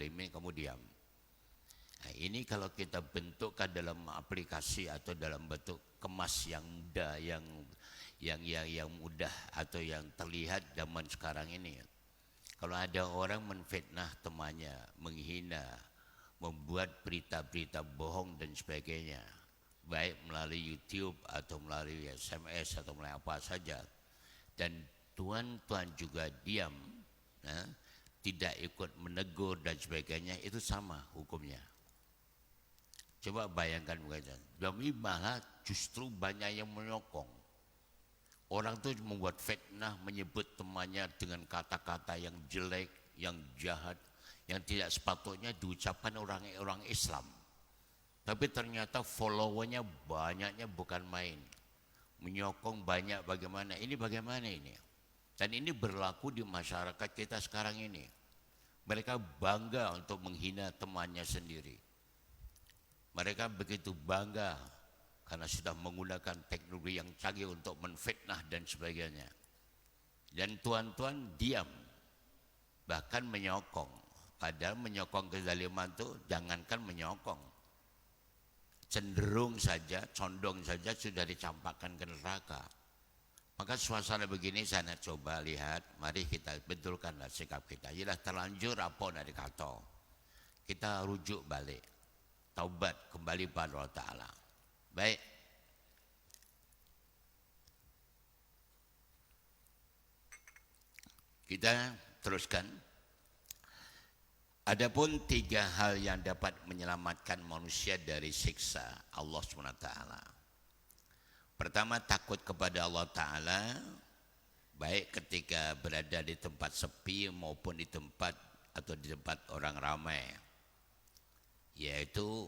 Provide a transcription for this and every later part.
kezalimin kamu diam. Nah, ini kalau kita bentukkan dalam aplikasi atau dalam bentuk kemas yang mudah, yang mudah atau yang terlihat zaman sekarang ini. Kalau ada orang menfitnah temannya, menghina, membuat berita-berita bohong dan sebagainya, baik melalui YouTube atau melalui SMS atau melalui apa saja, dan tuan-tuan juga diam, nah, tidak ikut menegur dan sebagainya, itu sama hukumnya. Coba bayangkan bukan, demi malah justru banyak yang menyokong. Orang itu membuat fitnah, menyebut temannya dengan kata-kata yang jelek, yang jahat, yang tidak sepatutnya diucapkan orang Islam. Tapi ternyata followernya banyaknya bukan main. Menyokong banyak bagaimana. Ini bagaimana ini? Dan ini berlaku di masyarakat kita sekarang ini. Mereka bangga untuk menghina temannya sendiri. Mereka begitu bangga karena sudah menggunakan teknologi yang canggih untuk menfitnah dan sebagainya. Dan tuan-tuan diam, bahkan menyokong. Padahal menyokong kezaliman itu jangankan menyokong, cenderung saja, condong saja sudah dicampakkan ke neraka. Maka suasana begini saya coba lihat, mari kita betulkanlah sikap kita. Jelas terlanjur apa dari kata, kita rujuk balik, taubat kembali pada Allah Ta'ala. Baik, kita teruskan. Adapun 3 hal yang dapat menyelamatkan manusia dari siksa Allah SWT. Pertama, takut kepada Allah Ta'ala, baik ketika berada di tempat sepi maupun di tempat atau di tempat orang ramai, yaitu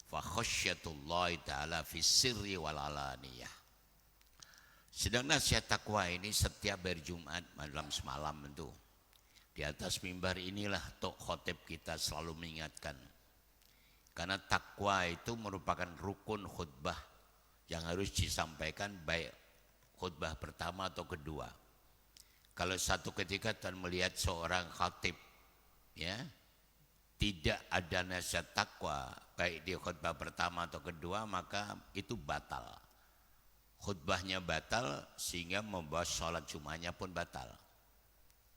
fa khasyatullahi ta'ala fi sirri wal alaniyah. Sedang nasihat takwa ini setiap hari Jumat malam semalam itu di atas mimbar inilah tok khotib kita selalu mengingatkan, karena takwa itu merupakan rukun khutbah yang harus disampaikan, baik khutbah pertama atau kedua. Kalau satu ketika Tuhan melihat seorang khatib ya tidak ada nasihat takwa baik di khutbah pertama atau kedua, maka itu batal. Khutbahnya batal sehingga membawa sholat Jumatnya pun batal.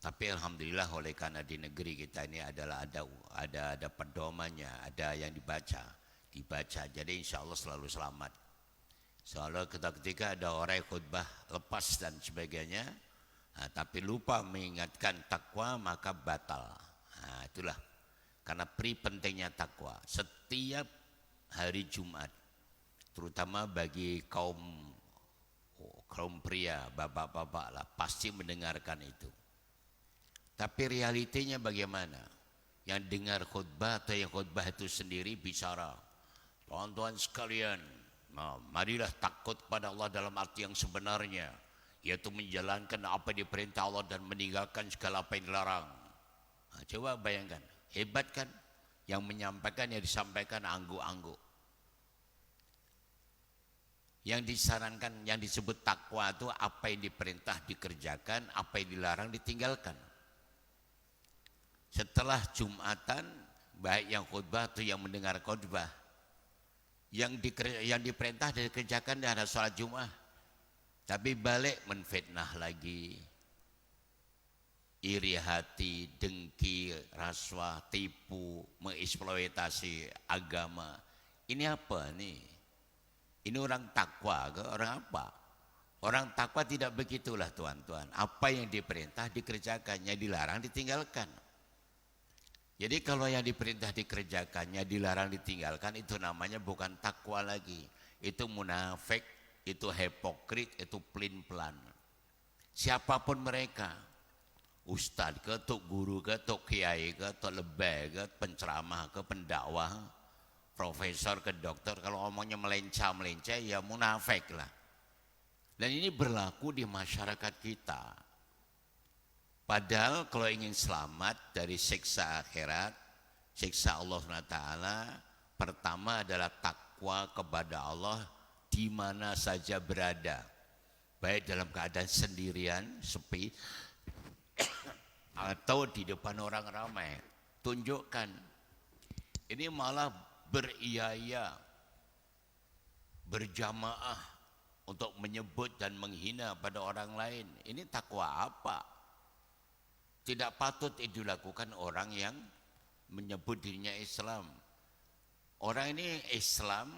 Tapi alhamdulillah oleh karena di negeri kita ini adalah ada pedomannya, ada yang dibaca. Jadi insya Allah selalu selamat. Soalnya ketika ada orang yang khutbah lepas dan sebagainya, nah, tapi lupa mengingatkan takwa, maka batal. Nah, itulah karena pentingnya takwa. Setiap hari Jumat, terutama bagi kaum pria, bapak-bapak lah, pasti mendengarkan itu. Tapi realitinya bagaimana? Yang dengar khutbah atau yang khutbah itu sendiri bicara, tuan-tuan sekalian, nah, marilah takut kepada Allah dalam arti yang sebenarnya, yaitu menjalankan apa yang diperintah Allah dan meninggalkan segala apa yang dilarang. Nah, coba bayangkan, hebat kan? Yang menyampaikan, yang disampaikan angguk-angguk. Yang disarankan, yang disebut takwa itu apa yang diperintah dikerjakan, apa yang dilarang ditinggalkan. Setelah Jumatan, baik yang khutbah atau yang mendengar khutbah, yang diperintah dikerjakan dan ada sholat Jumat, tapi balik menfitnah lagi, iri hati, dengki, rasuah, tipu, mengeksploitasi agama. Ini apa nih? Ini orang takwa ke orang apa? Orang takwa tidak begitulah tuan-tuan. Apa yang diperintah dikerjakan, yang dilarang ditinggalkan. Jadi kalau yang diperintah dikerjakannya, dilarang ditinggalkan, itu namanya bukan takwa lagi. Itu munafik, itu hipokrit, itu pelin-pelan. Siapapun mereka, ustadz ke, tuk guru ke, tuk kiai ke, tuk lebay ke, penceramah ke, pendakwah, profesor ke, dokter, kalau omongnya melencah-melencah ya munafik lah. Dan ini berlaku di masyarakat kita. Padahal kalau ingin selamat dari siksa akhirat, siksa Allah SWT, pertama adalah takwa kepada Allah di mana saja berada. Baik dalam keadaan sendirian, sepi, atau di depan orang ramai. tunjukkan. Ini malah beriaya, berjamaah untuk menyebut dan menghina pada orang lain. Ini takwa apa? Tidak patut itu dilakukan orang yang menyebut dirinya Islam. Orang ini Islam,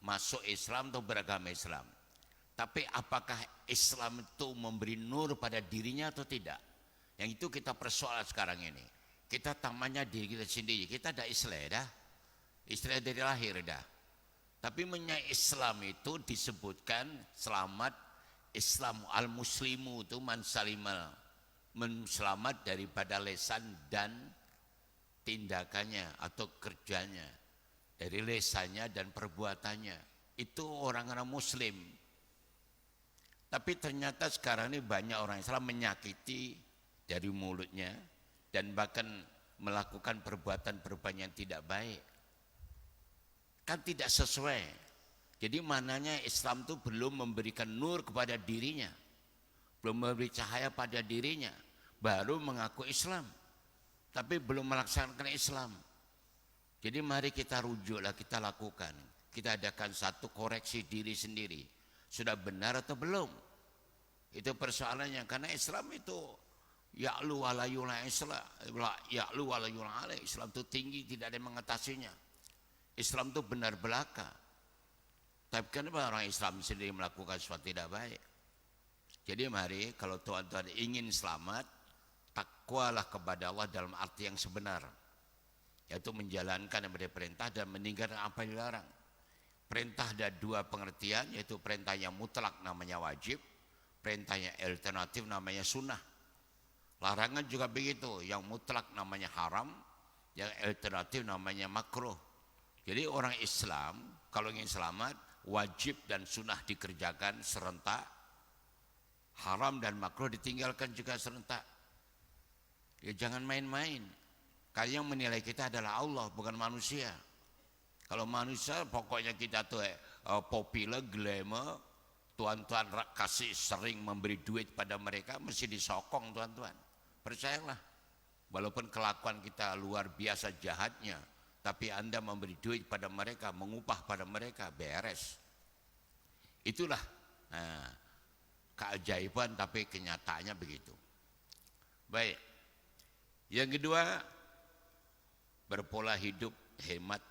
masuk Islam atau beragama Islam. Tapi apakah Islam itu memberi nur pada dirinya atau tidak? Yang itu kita persoalan sekarang ini. Kita tamanya diri kita sendiri. Kita ada Islam dah. Islam dari lahir dah. Tapi Islam itu disebutkan selamat Islam al-muslimu itu man salimal, selamat daripada lesan dan tindakannya atau kerjanya, dari lesannya dan perbuatannya. Itu orang-orang muslim. Tapi ternyata sekarang ini banyak orang Islam menyakiti dari mulutnya dan bahkan melakukan perbuatan-perbuatan yang tidak baik. Kan tidak sesuai. Jadi mananya Islam itu belum memberikan nur kepada dirinya, belum memberi cahaya pada dirinya, baru mengaku Islam tapi belum melaksanakan Islam. Jadi mari kita rujuklah, kita lakukan, kita adakan satu koreksi diri sendiri, sudah benar atau belum. Itu persoalannya. Karena Islam itu ya'lu wa la yu'la Islam, ya'lu wa la yu'la alaih. Islam itu tinggi, tidak ada yang mengatasinya. Islam itu benar belaka. Tapi kenapa orang Islam sendiri melakukan sesuatu tidak baik? Jadi mari kalau tuan-tuan ingin selamat, takwalah kepada Allah dalam arti yang sebenar, yaitu menjalankan yang menjadi perintah dan meninggalkan apa yang dilarang. Perintah ada dua pengertian, yaitu perintah yang mutlak namanya wajib, perintah yang alternatif namanya sunnah. Larangan juga begitu, yang mutlak namanya haram, yang alternatif namanya makruh. Jadi orang Islam kalau ingin selamat, wajib dan sunnah dikerjakan serentak, haram dan makruh ditinggalkan juga serentak. Ya jangan main-main. Karena yang menilai kita adalah Allah, bukan manusia. Kalau manusia pokoknya kita tuh populer, glamour, tuan-tuan kasih sering memberi duit pada mereka, mesti disokong tuan-tuan. Percayalah, walaupun kelakuan kita luar biasa jahatnya, tapi Anda memberi duit pada mereka, mengupah pada mereka, beres. Itulah keajaiban, tapi kenyataannya begitu. Baik. Yang kedua, berpola hidup hemat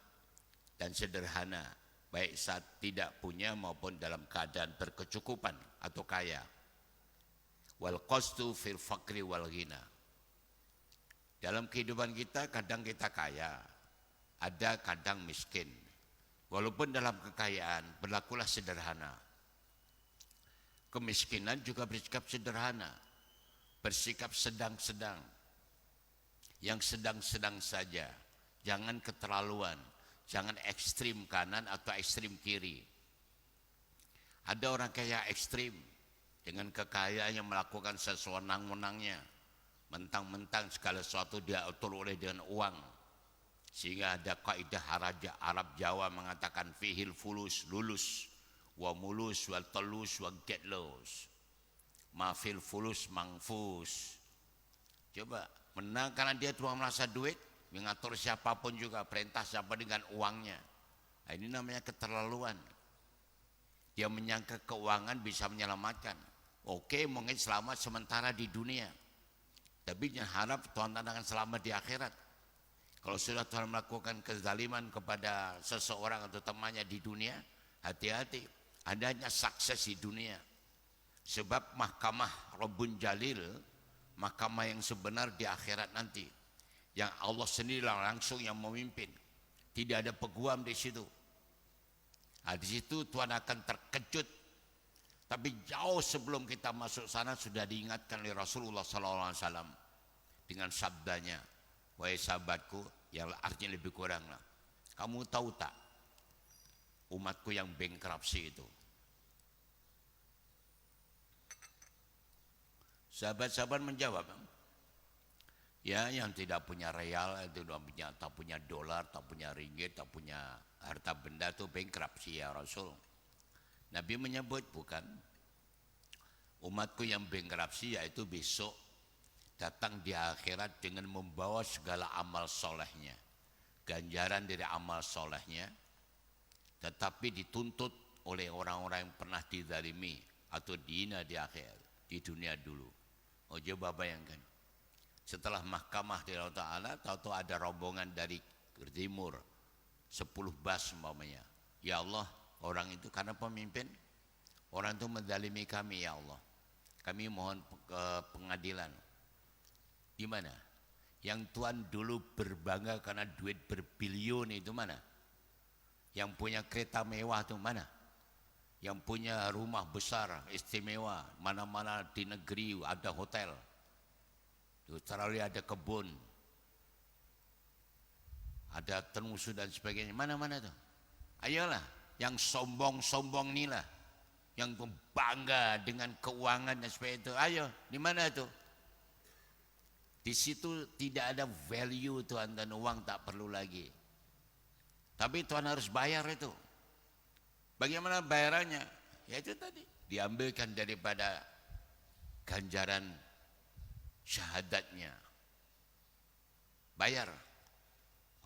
dan sederhana, baik saat tidak punya maupun dalam keadaan berkecukupan atau kaya. Wal qasdu fil faqri wal ghina. Dalam kehidupan kita kadang kita kaya, ada kadang miskin. Walaupun dalam kekayaan berlakulah sederhana. Kemiskinan juga bersikap sederhana, bersikap sedang-sedang, yang sedang-sedang saja. Jangan keterlaluan, jangan ekstrim kanan atau ekstrim kiri. Ada orang kaya ekstrim, dengan kekayaan yang melakukan sewenang-wenangnya, mentang-mentang segala sesuatu dia atur oleh dengan uang. Sehingga ada kaidah Arab Jawa mengatakan fihil fulus lulus, wa mulus wal telus wa get loss, mafil fulus mangfus. Coba menang karena dia cuma merasa duit, mengatur siapapun juga, perintah siapa dengan uangnya. Nah, ini namanya keterlaluan. Dia menyangka keuangan bisa menyelamatkan. Oke, mungkin selamat sementara di dunia, tapi jangan harap Tuhan akan selamat di akhirat. Kalau sudah Tuhan melakukan kezaliman kepada seseorang atau temannya di dunia, hati-hati, Anda hanya sukses di dunia. Sebab mahkamah Rabbun Jalil, mahkamah yang sebenar di akhirat nanti, yang Allah sendiri langsung yang memimpin, tidak ada peguam di situ. Nah, di situ Tuhan akan terkejut. Tapi jauh sebelum kita masuk sana sudah diingatkan oleh Rasulullah SAW dengan sabdanya, wahai sahabatku, yang artinya lebih kurang lah, kamu tahu tak umatku yang bankruptcy itu? Sahabat-sahabat menjawab, ya yang tidak punya real, tak punya dolar, tak punya ringgit, tak punya harta benda itu bankruptcy ya Rasul. Nabi menyebut bukan, umatku yang bankruptsi yaitu besok datang di akhirat dengan membawa segala amal solehnya, ganjaran dari amal solehnya, tetapi dituntut oleh orang-orang yang pernah dizalimi atau dihina di akhir, di dunia dulu. Oh, coba bayangkan, setelah mahkamah dari Allah Ta'ala, tahu-tahu ada rombongan dari timur, 10 bas umpamanya. Ya Allah, orang itu karena pemimpin, orang itu menzalimi kami, ya Allah. Kami mohon pengadilan. Gimana? Yang Tuhan dulu berbangga karena duit berbilion itu mana? Yang punya kereta mewah itu mana? Yang punya rumah besar istimewa, mana-mana di negeri ada hotel, terlalu ada kebun, ada tenusu dan sebagainya, mana-mana tuh? Ayolah, yang sombong-sombong inilah, yang bangga dengan keuangan dan sebagainya itu, ayo, di mana tuh? Di situ tidak ada value Tuhan, dan uang tak perlu lagi. Tapi Tuhan harus bayar itu. Bagaimana bayarannya? Ya itu tadi, diambilkan daripada ganjaran syahadatnya. Bayar.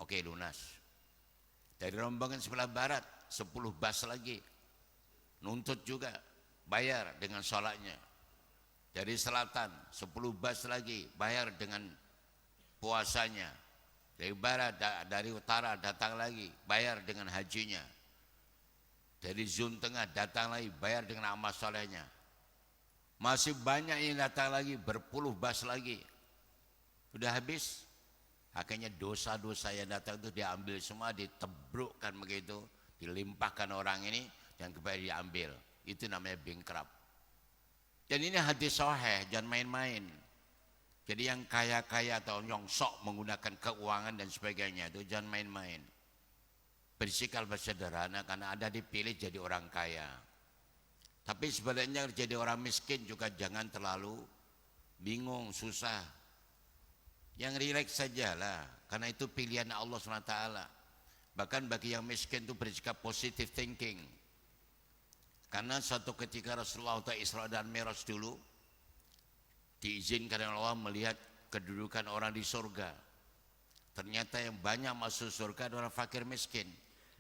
Oke, lunas. Dari rombongan sebelah barat 10 bas lagi, nuntut juga, bayar dengan sholatnya. Dari selatan 10 bas lagi, bayar dengan puasanya. Dari barat, dari utara datang lagi, bayar dengan hajinya. Dari zon tengah datang lagi, bayar dengan amal solehnya. Masih banyak yang datang lagi, berpuluh bas lagi. Sudah habis. Akhirnya dosa-dosa yang datang itu diambil semua, ditebrukkan begitu, dilimpahkan orang ini, dan kembali diambil. Itu namanya bankrupt. Dan ini hadis sahih, jangan main-main. Jadi yang kaya-kaya atau nyongsok menggunakan keuangan dan sebagainya itu jangan main-main. Bersikap bersederhana karena Anda dipilih jadi orang kaya. Tapi sebenarnya jadi orang miskin juga jangan terlalu bingung, susah. Yang rileks sajalah, karena itu pilihan Allah SWT. Bahkan bagi yang miskin itu bersikap positive thinking. Karena suatu ketika Rasulullah Isra dan Mi'raj dulu diizinkan oleh Allah melihat kedudukan orang di surga. Ternyata yang banyak masuk surga adalah fakir miskin.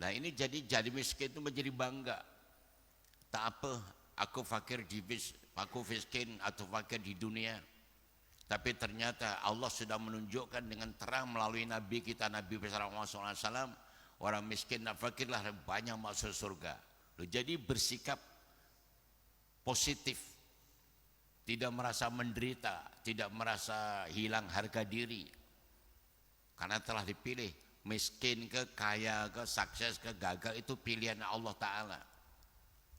Nah ini jadi miskin itu menjadi bangga. Tak apa, aku miskin atau fakir di dunia. Tapi ternyata Allah sudah menunjukkan dengan terang melalui Nabi kita, Nabi Muhammad SAW, orang miskin dan fakirlah yang banyak masuk surga. Jadi bersikap positif, tidak merasa menderita, tidak merasa hilang harga diri, karena telah dipilih. Miskin ke kaya ke sukses ke gagal itu pilihan Allah Ta'ala.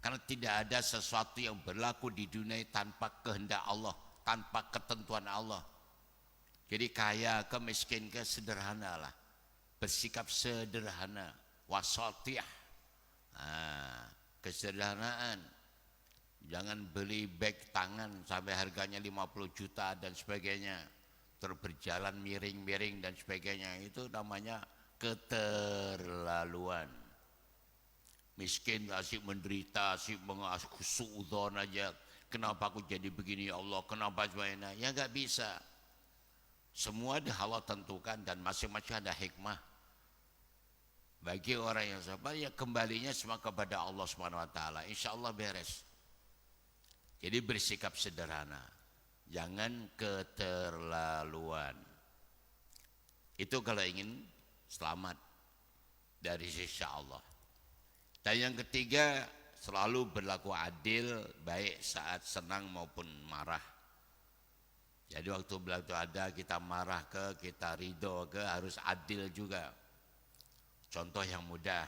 Karena tidak ada sesuatu yang berlaku di dunia tanpa kehendak Allah, tanpa ketentuan Allah. Jadi kaya ke miskin ke sederhanalah, bersikap sederhana, wasatiyah. Kesederhanaan. Jangan beli bag tangan sampai harganya 50 juta dan sebagainya, terus berjalan miring-miring dan sebagainya. Itu namanya keterlaluan. Miskin asyik menderita, asyik suudzon aja. Kenapa aku jadi begini ya Allah, kenapa sebagainya? Ya gak bisa. Semua Allah tentukan dan masing-masing ada hikmah. Bagi orang yang sabar, ya kembalinya semua kepada Allah SWT. Insya Allah beres. Jadi bersikap sederhana, jangan keterlaluan. Itu kalau ingin selamat dari siksa Allah. Dan yang ketiga, selalu berlaku adil, baik saat senang maupun marah. Jadi waktu berlaku ada kita marah ke, kita ridho ke, harus adil juga. Contoh yang mudah,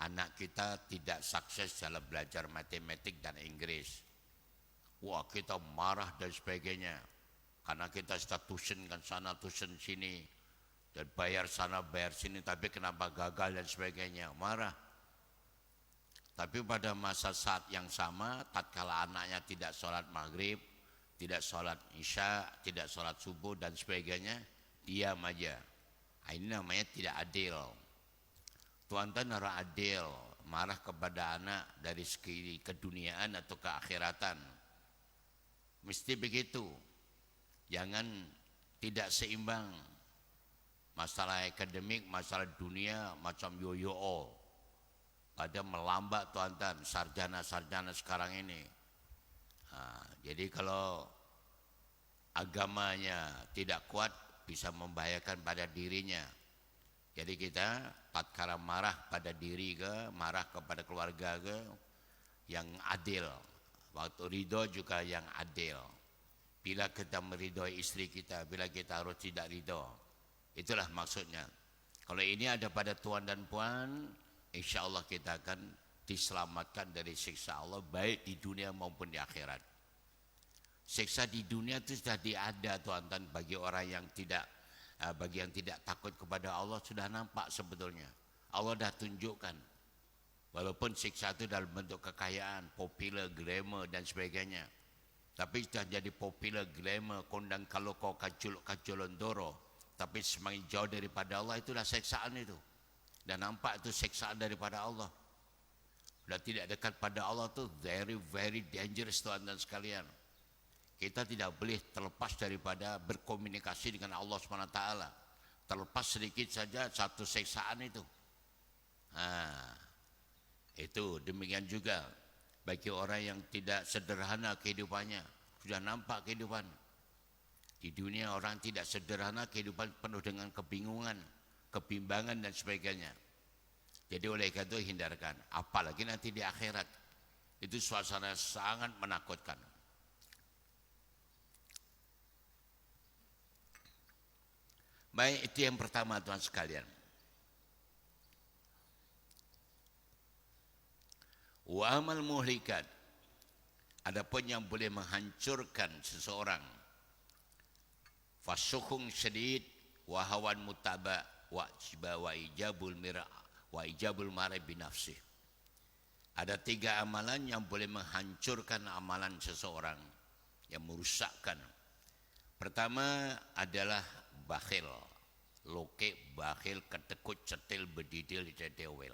anak kita tidak sukses dalam belajar matematik dan Inggris. Wah, kita marah dan sebagainya. Karena kita sudah tuition kan sana, tuition sini, dan bayar sana, bayar sini, tapi kenapa gagal dan sebagainya. Marah. Tapi pada masa saat yang sama, tatkala anaknya tidak sholat maghrib, tidak sholat isya, tidak sholat subuh dan sebagainya, diam aja. Ini namanya tidak adil. Tuhan harus adil, marah kepada anak dari segi keduniaan atau keakhiratan. Mesti begitu. Jangan tidak seimbang. Masalah akademik, masalah dunia macam yo-yo. Pada melambat tuan-tuan sarjana-sarjana sekarang ini. Jadi kalau agamanya tidak kuat bisa membahayakan pada dirinya. Jadi kita tatkala marah pada diri ke, marah kepada keluarga ke, yang adil. Waktu ridho juga yang adil. Bila kita meridhoi istri kita, bila kita harus tidak ridho. Itulah maksudnya. Kalau ini ada pada tuan dan puan, insya Allah kita akan diselamatkan dari siksa Allah baik di dunia maupun di akhirat. Siksa di dunia itu sudah ada tuan-tuan bagi orang yang tidak bagi yang tidak takut kepada Allah sudah nampak sebetulnya. Allah dah tunjukkan. Walaupun siksa itu dalam bentuk kekayaan, popular, glamour dan sebagainya. Tapi sudah jadi popular, glamour, kondang kalau kau kaculondoro. Tapi semakin jauh daripada Allah itulah siksaan itu. Dan nampak itu siksaan daripada Allah. Sudah tidak dekat pada Allah itu very very dangerous tuan-tuan sekalian. Kita tidak boleh terlepas daripada berkomunikasi dengan Allah SWT. Terlepas sedikit saja satu siksaan itu. Itu demikian juga bagi orang yang tidak sederhana kehidupannya. Sudah nampak kehidupan. Di dunia orang tidak sederhana, kehidupan penuh dengan kebingungan, kebimbangan dan sebagainya. Jadi oleh karena itu hindarkan. Apalagi nanti di akhirat. Itu suasana sangat menakutkan. Baik, itu yang pertama tuan sekalian. Wa amal muhlikat. Adapun yang boleh menghancurkan seseorang. Fasukhun syadid wa hawan mutaba wa ijabul mira wa ijabul mara binafsi. Ada 3 amalan yang boleh menghancurkan amalan seseorang, yang merusakkan. Pertama adalah bakhil, loke, bakhil, ketekut, cetil, bedidil, tetewel.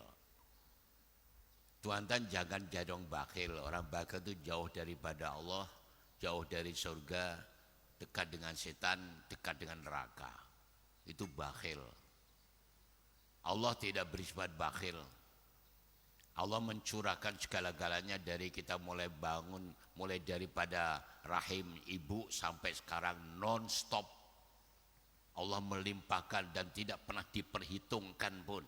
Tuan-tuan jangan jadong bakhil. Orang bakhil itu jauh daripada Allah, jauh dari surga, dekat dengan setan, dekat dengan neraka. Itu bakhil. Allah tidak bersifat bakhil. Allah mencurahkan segala-galanya dari kita mulai bangun, mulai daripada rahim ibu sampai sekarang non-stop. Allah melimpahkan dan tidak pernah diperhitungkan pun.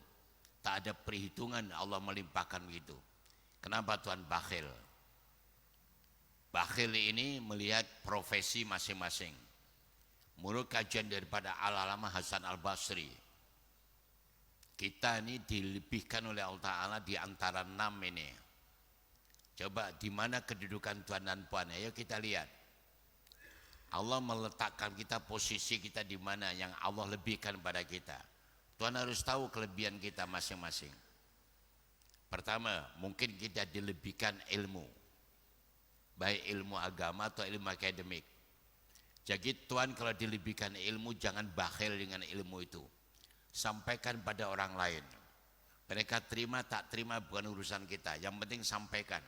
Tak ada perhitungan Allah melimpahkan begitu. Kenapa Tuhan bakhil? Bakhil ini melihat profesi masing-masing. Menurut kajian daripada Al-Allamah Hasan Al-Basri, kita ini dilebihkan oleh Allah Ta'ala di antara 6 ini. Coba di mana kedudukan Tuhan dan Puan? Ayo kita lihat. Allah meletakkan kita, posisi kita di mana yang Allah lebihkan pada kita. Tuhan harus tahu kelebihan kita masing-masing. Pertama, mungkin kita dilebihkan ilmu. Baik ilmu agama atau ilmu akademik. Jadi Tuhan kalau dilebihkan ilmu, jangan bakhil dengan ilmu itu. Sampaikan pada orang lain. Mereka terima tak terima bukan urusan kita. Yang penting sampaikan.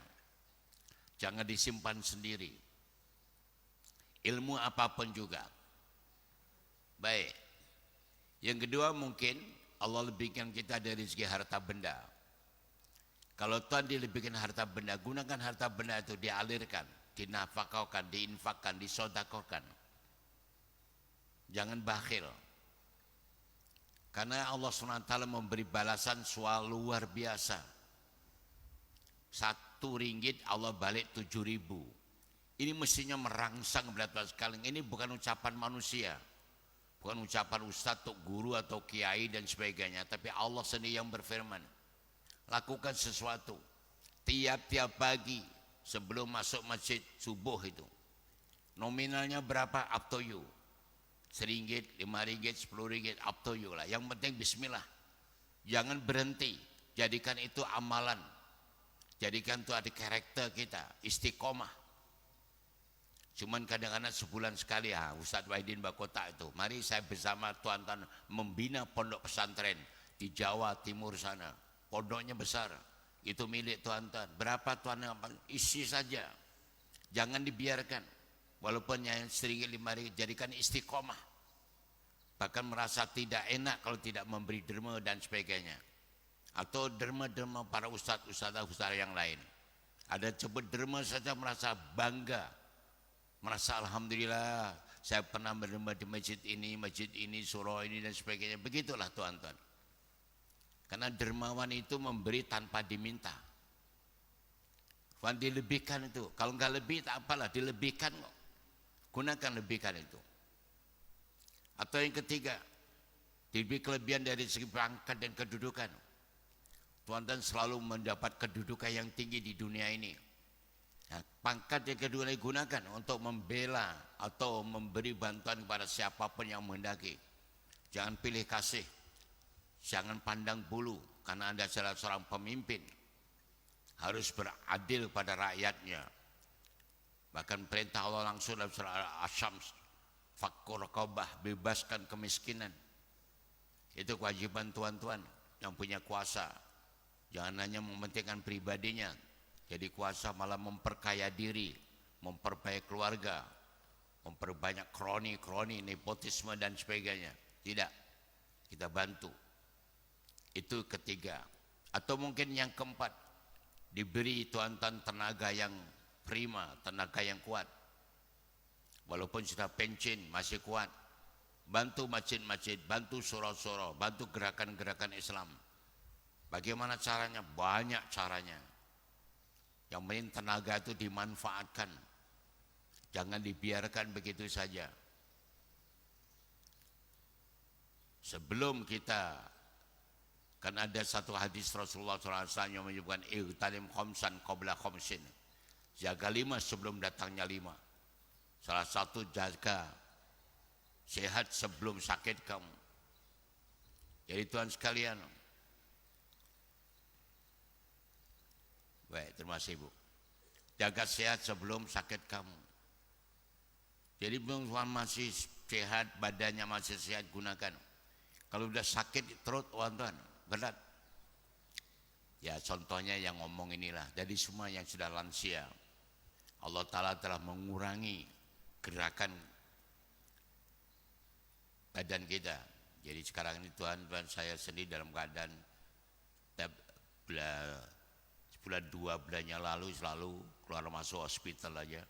Jangan disimpan sendiri. Ilmu apapun juga. Baik. Yang kedua mungkin Allah lebihkan kita dari segi harta benda. Kalau Tuhan dilebihkan harta benda, gunakan harta benda itu, dialirkan, dinafkahkan, diinfakkan, disedekahkan. Jangan bakhil. Karena Allah SWT memberi balasan soal luar biasa. 1 ringgit Allah balik 7.000. Ini mestinya merangsang kepada Tuhan sekalian. Ini bukan ucapan manusia. Bukan ucapan ustadz atau guru atau kiai dan sebagainya. Tapi Allah sendiri yang berfirman. Lakukan sesuatu. Tiap-tiap pagi sebelum masuk masjid subuh itu. Nominalnya berapa? Up to you. 1 ringgit, 5 ringgit, 10 ringgit, up to you lah. Yang penting bismillah. Jangan berhenti. Jadikan itu amalan. Jadikan itu ada karakter kita. Istiqomah. Cuman kadang-kadang sebulan sekali Ustadz Wahidin Bakota itu. Mari saya bersama tuan-tuan membina pondok pesantren di Jawa Timur sana. Pondoknya besar. Itu milik tuan-tuan. Berapa tuan yang isi saja. Jangan dibiarkan. Walaupun yang sedikit 5 hari jadikan istiqomah. Bahkan merasa tidak enak kalau tidak memberi derma dan sebagainya. Atau derma-derma para ustaz yang lain. Ada sebut derma saja merasa bangga. Merasa alhamdulillah saya pernah berderma di masjid ini, surau ini dan sebagainya. Begitulah tuan-tuan. Karena dermawan itu memberi tanpa diminta. Bukan dilebihkan itu. Kalau enggak lebih tak apalah, dilebihkan kok. Gunakan lebihkan itu. Atau yang ketiga, diberi kelebihan dari segi pangkat dan kedudukan. Tuan-tuan selalu mendapat kedudukan yang tinggi di dunia ini. Nah, pangkat yang kedua digunakan untuk membela atau memberi bantuan kepada siapapun yang menghendaki. Jangan pilih kasih, jangan pandang bulu, karena Anda adalah seorang pemimpin. Harus beradil pada rakyatnya. Bahkan perintah Allah langsung dalam surah Asy-Syams, fakkur raqabah, bebaskan kemiskinan. Itu kewajiban tuan-tuan yang punya kuasa. Jangan hanya mementingkan pribadinya, jadi kuasa malah memperkaya diri, memperbaik keluarga, memperbanyak kroni, nepotisme dan sebagainya. Tidak, kita bantu. Itu ketiga. Atau mungkin yang keempat, diberi tuan-tuan tenaga yang prima, tenaga yang kuat. Walaupun sudah pensiun masih kuat. Bantu masjid-masjid, bantu surau-surau, bantu gerakan-gerakan Islam. Bagaimana caranya? Banyak caranya. Yang penting tenaga itu dimanfaatkan. Jangan dibiarkan begitu saja. Sebelum kita, kan ada satu hadis Rasulullah SAW yang menyebutkan ightanim khamsan qabla khamsin. Jaga 5 sebelum datangnya 5. Salah satu jaga sehat sebelum sakit kamu. Jadi Tuhan sekalian, baik, terima kasih Bu. Jaga sehat sebelum sakit kamu. Jadi belum masih sehat, badannya masih sehat, gunakan. Kalau udah sakit terus tuan-tuan, berat. Ya contohnya yang ngomong inilah, dari semua yang sudah lansia. Allah Ta'ala telah mengurangi gerakan badan kita. Jadi sekarang ini Tuhan saya sendiri dalam keadaan bulan 2 bulannya lalu selalu keluar masuk hospital aja.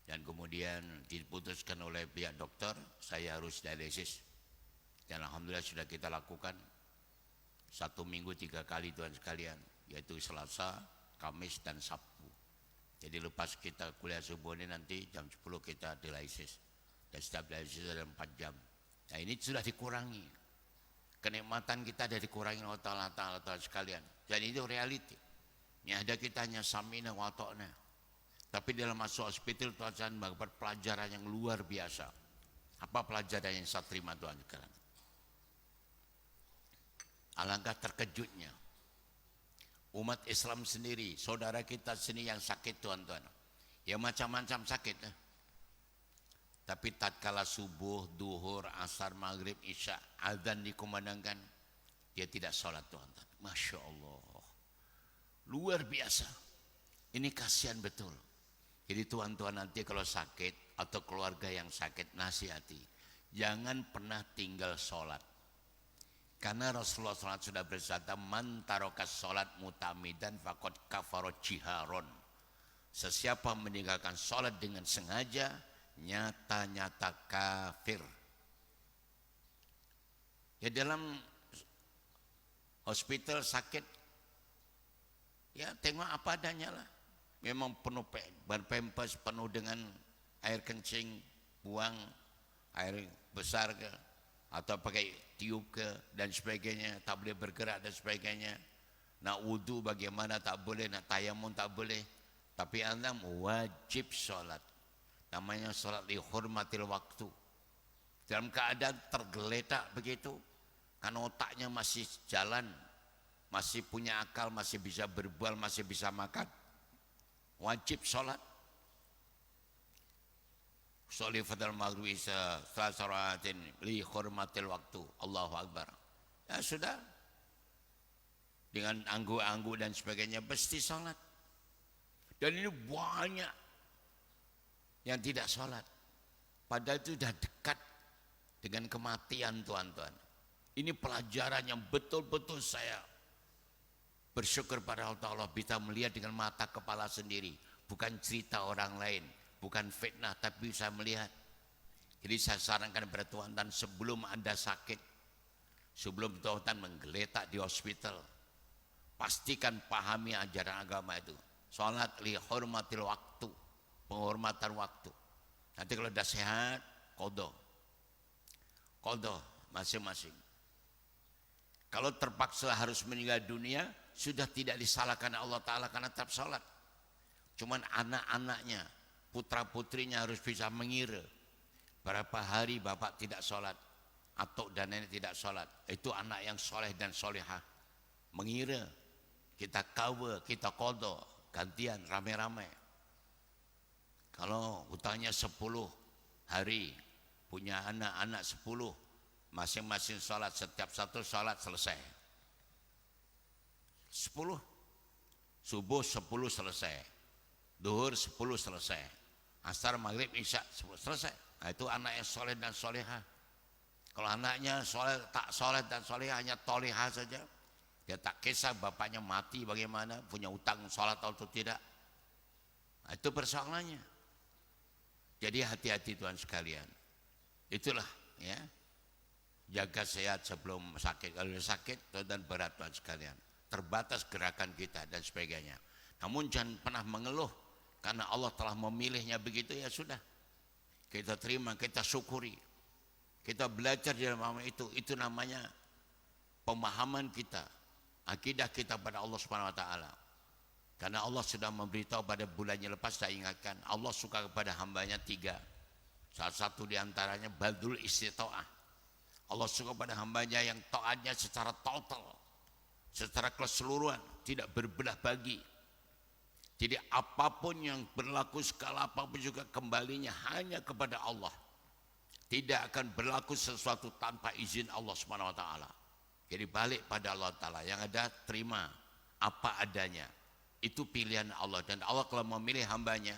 Dan kemudian diputuskan oleh pihak dokter saya harus dialisis. Dan alhamdulillah sudah kita lakukan 1 minggu 3 kali Tuhan sekalian, yaitu Selasa, Kamis dan Sabtu. Jadi lepas kita kuliah subuh ini nanti jam 10 kita dialisis. Dan setiap dialisis ada 4 jam. Nah ini sudah dikurangi. Kenikmatan kita ada dikurangi oleh Allah Ta'ala sekalian. Dan itu reality. Ini ada kita hanya samina wa ta'na. Tapi dalam masuk hospital Tuhan mendapat pelajaran yang luar biasa. Apa pelajaran yang saya terima Tuhan sekarang? Alangkah terkejutnya. Umat Islam sendiri, saudara kita sini yang sakit tuan-tuan. Ya macam-macam sakit. Tapi tatkala subuh, duhur, asar, maghrib, isya, azan dikumandangkan, dia tidak sholat tuan-tuan. Masya Allah. Luar biasa. Ini kasihan betul. Jadi tuan-tuan nanti kalau sakit atau keluarga yang sakit, nasihati. Jangan pernah tinggal sholat. Karena Rasulullah SAW sudah bersabda, man tarokas sholat mutamidan faqad kafaro jiharon. Sesiapa meninggalkan sholat dengan sengaja, nyata-nyata kafir. Ya dalam hospital sakit, ya tengok apa adanya lah. Memang penuh berpempes, penuh dengan air kencing, buang air besar ke, atau pakai tiup ke dan sebagainya, tak boleh bergerak dan sebagainya. Nak wudu bagaimana tak boleh, nak tayamum tak boleh. Tapi anda wajib sholat. Namanya sholat dihormatil waktu. Dalam keadaan tergeletak begitu, kan otaknya masih jalan, masih punya akal, masih bisa berbual, masih bisa makan. Wajib sholat. Sholli fadal maghribi salasatin li hormatil waktu. Allahu Akbar. Ya sudah. Dengan anggu-anggu dan sebagainya pasti sholat. Dan ini banyak. yang tidak sholat. Padahal itu sudah dekat dengan kematian tuan-tuan. Ini pelajaran yang betul-betul saya bersyukur pada Allah bisa melihat dengan mata kepala sendiri. Bukan cerita orang lain, bukan fitnah, tapi saya melihat. Jadi saya sarankan kepada tuan-tuan sebelum Anda sakit, sebelum tuan-tuan menggeletak di hospital, pastikan pahami ajaran agama itu. Sholat li hormatil waktu, penghormatan waktu. Nanti kalau sudah sehat, qadha masing-masing. Kalau terpaksa harus meninggal dunia, sudah tidak disalahkan Allah Ta'ala karena tetap sholat. Cuman anak-anaknya, putra-putrinya harus bisa mengira berapa hari bapak tidak sholat atau dan nenek tidak sholat. Itu anak yang soleh dan solehah. Mengira kita kawa, kita qadha, gantian rame-rame. Kalau hutangnya 10 hari, punya anak-anak 10, masing-masing sholat, setiap satu sholat selesai. 10, subuh 10 selesai, duhur 10 selesai, asar, maghrib, isya 10 selesai. Nah, itu anak yang soleh dan solehah. Kalau anaknya soleh, tak soleh dan solehah, hanya tolehah saja, dia tak kisah bapaknya mati bagaimana, punya utang sholat atau tidak. Nah, itu persoalannya. Jadi hati-hati Tuhan sekalian. Itulah ya, jaga sehat sebelum sakit. Kalau sakit dan berat Tuhan sekalian, terbatas gerakan kita dan sebagainya. Namun jangan pernah mengeluh, karena Allah telah memilihnya begitu, ya sudah. Kita terima, kita syukuri. Kita belajar di dalam itu namanya pemahaman kita, akidah kita pada Allah Subhanahu wa taala. Karena Allah sudah memberitahu pada bulannya lepas, saya ingatkan, Allah suka kepada hambanya 3. Salah satu diantaranya badul istita'ah. Allah suka pada hambanya yang taatnya secara total, secara keseluruhan, tidak berbelah bagi. Jadi apapun yang berlaku, skala apapun juga kembalinya hanya kepada Allah. Tidak akan berlaku sesuatu tanpa izin Allah Subhanahu wa taala. Jadi balik pada Allah Taala, yang ada terima apa adanya. Itu pilihan Allah, dan Allah kalau memilih hambanya,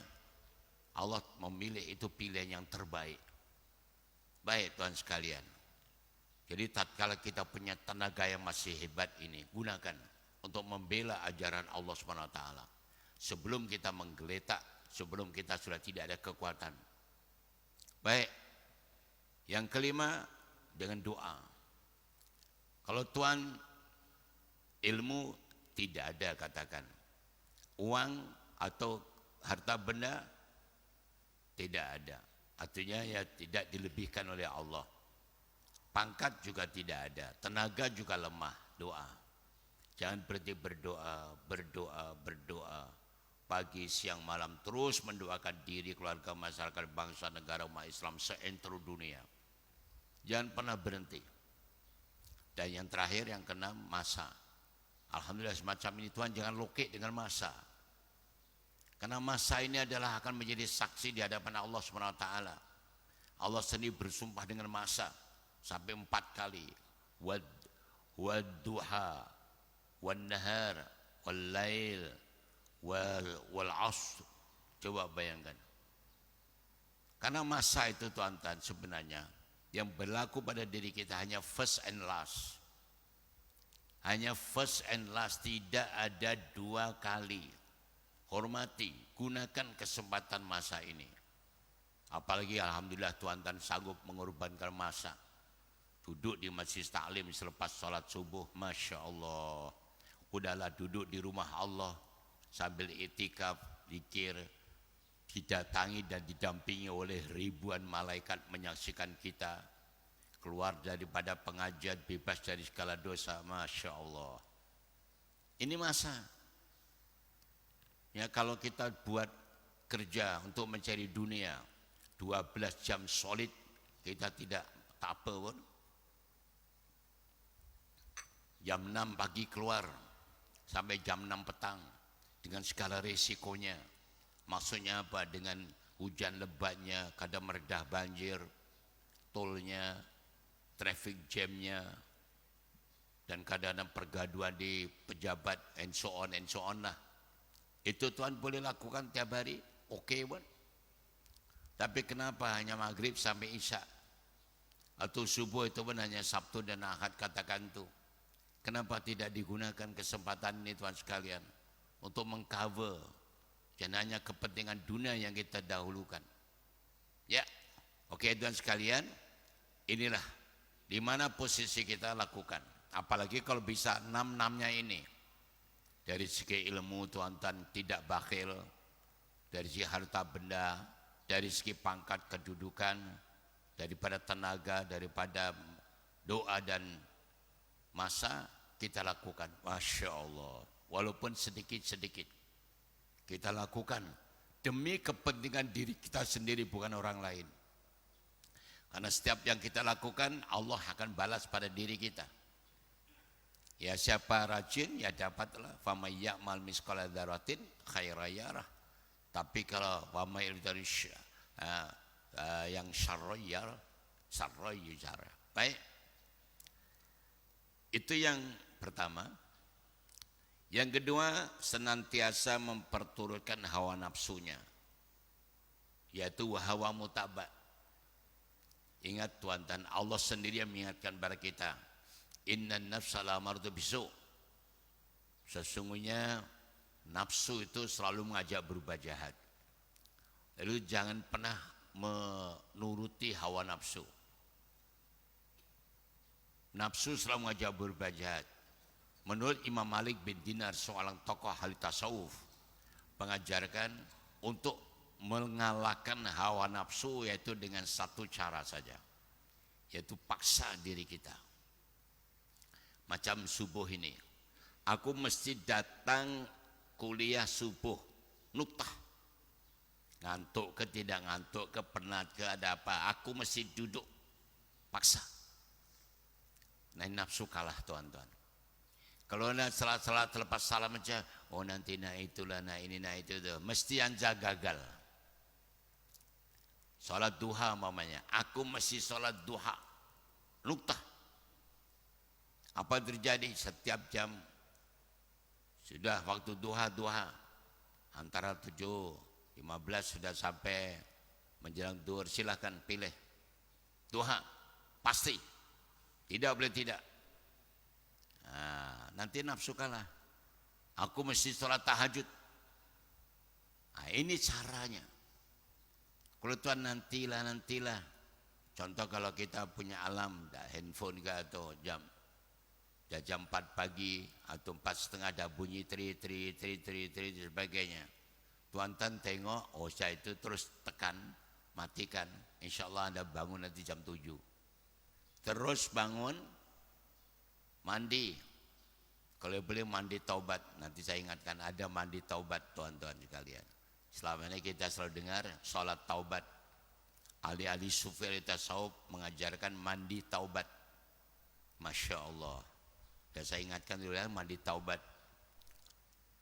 Allah memilih itu pilihan yang terbaik. Baik Tuhan sekalian. Jadi tatkala kita punya tenaga yang masih hebat ini, gunakan untuk membela ajaran Allah Subhanahu wa taala. Sebelum kita menggeletak, sebelum kita sudah tidak ada kekuatan. Baik. Yang kelima, dengan doa. Kalau Tuhan, ilmu tidak ada katakan. Uang atau harta benda tidak ada. Artinya ya tidak dilebihkan oleh Allah. Pangkat juga tidak ada. Tenaga juga lemah. Doa. Jangan berhenti berdoa. Pagi, siang, malam terus mendoakan diri, keluarga, masyarakat, bangsa, negara, umat Islam seantero dunia. Jangan pernah berhenti. Dan yang terakhir, yang keenam, masa. Alhamdulillah semacam ini Tuhan, jangan lokek dengan masa. Karena masa ini adalah akan menjadi saksi di hadapan Allah Subhanahu wa taala. Allah sendiri bersumpah dengan masa sampai 4 kali. Wad-duha, wan-nahar, wal-lail, wal-'asr. Coba bayangkan. Karena masa itu tuan-tuan sebenarnya yang berlaku pada diri kita hanya first and last. Hanya first and last, tidak ada 2 kali. Hormati, gunakan kesempatan masa ini. Apalagi alhamdulillah tuan-tuan sanggup mengorbankan masa. Duduk di masjid taklim selepas sholat subuh, Masya Allah. Udahlah duduk di rumah Allah sambil itikaf, zikir, didatangi dan didampingi oleh ribuan malaikat menyaksikan kita. Keluar daripada pengajian bebas dari segala dosa, Masya Allah. Ini masa. Ya, kalau kita buat kerja untuk mencari dunia 12 jam solid, kita tidak tak apa pun. Jam 6 pagi keluar sampai jam 6 petang dengan segala resikonya. Maksudnya apa? Dengan hujan lebatnya, kadang meredah banjir, tolnya, traffic jamnya, dan kadang-kadang pergaduan di pejabat, and so on lah. Itu Tuhan boleh lakukan tiap hari, oke pun. Tapi kenapa hanya maghrib sampai isya? Atau subuh itu pun hanya Sabtu dan Ahad, katakan tuh. Kenapa tidak digunakan kesempatan ini Tuhan sekalian untuk mengcover jangan hanya kepentingan dunia yang kita dahulukan. Ya, oke Tuhan sekalian, inilah di mana posisi kita lakukan. Apalagi kalau bisa 6-6-nya ini. Dari segi ilmu Tuhan tidak bakhil, dari segi harta benda, dari segi pangkat kedudukan, daripada tenaga, daripada doa dan masa kita lakukan. Masya Allah, walaupun sedikit-sedikit kita lakukan demi kepentingan diri kita sendiri, bukan orang lain. Karena setiap yang kita lakukan Allah akan balas pada diri kita. Ya, siapa rajin ya dapatlah. Faman ya'mal misqala dzarratin khairan yarah. Tapi kalau faman dari yang syarra yarah. Baik. Itu yang pertama. Yang kedua, senantiasa memperturutkan hawa nafsunya, yaitu hawa mutaba. Ingat Tuhan, dan Allah sendiri yang mengingatkan kepada kita, innan nafsa la'amaratu bisu'. Sesungguhnya nafsu itu selalu mengajak berubah jahat. Lalu jangan pernah menuruti hawa nafsu. Nafsu selalu mengajak berubah jahat. Menurut Imam Malik bin Dinar, seorang tokoh ahli tasawuf, mengajarkan untuk mengalahkan hawa nafsu yaitu dengan satu cara saja, yaitu paksa diri kita. Macam subuh ini, aku mesti datang kuliah subuh, nuktah, ngantuk ke tidak ngantuk ke penat ke ada apa, aku mesti duduk paksa. Nah, nafsu kalah tuan-tuan. Kalau nak salat lepas salam aja, oh nanti nak itulah, nak ini, nak itu tuh, mesti anja gagal. Salat duha mamanya, aku mesti salat duha, nuktah. Apa terjadi? Setiap jam sudah waktu duha antara 7:15 sudah sampai menjelang duhur, silahkan pilih duha, pasti tidak boleh tidak. Nah, nanti nafsu kalah. Aku mesti sholat tahajud. Nah, ini caranya. Kalau Tuhan nantilah. Contoh kalau kita punya alarm, handphone ke atau jam 4 pagi atau 4:30 ada bunyi tri sebagainya. Tuhan tengok, oh saya itu terus tekan, matikan. Insya Allah Anda bangun nanti jam 7. Terus bangun, mandi. Kalau boleh mandi taubat. Nanti saya ingatkan ada mandi taubat tuan-tuan sekalian. Selama ini kita selalu dengar sholat taubat. Ahli-ahli sufi tasawuf mengajarkan mandi taubat. Masya Allah. Dan saya ingatkan dulu ya, mandi taubat.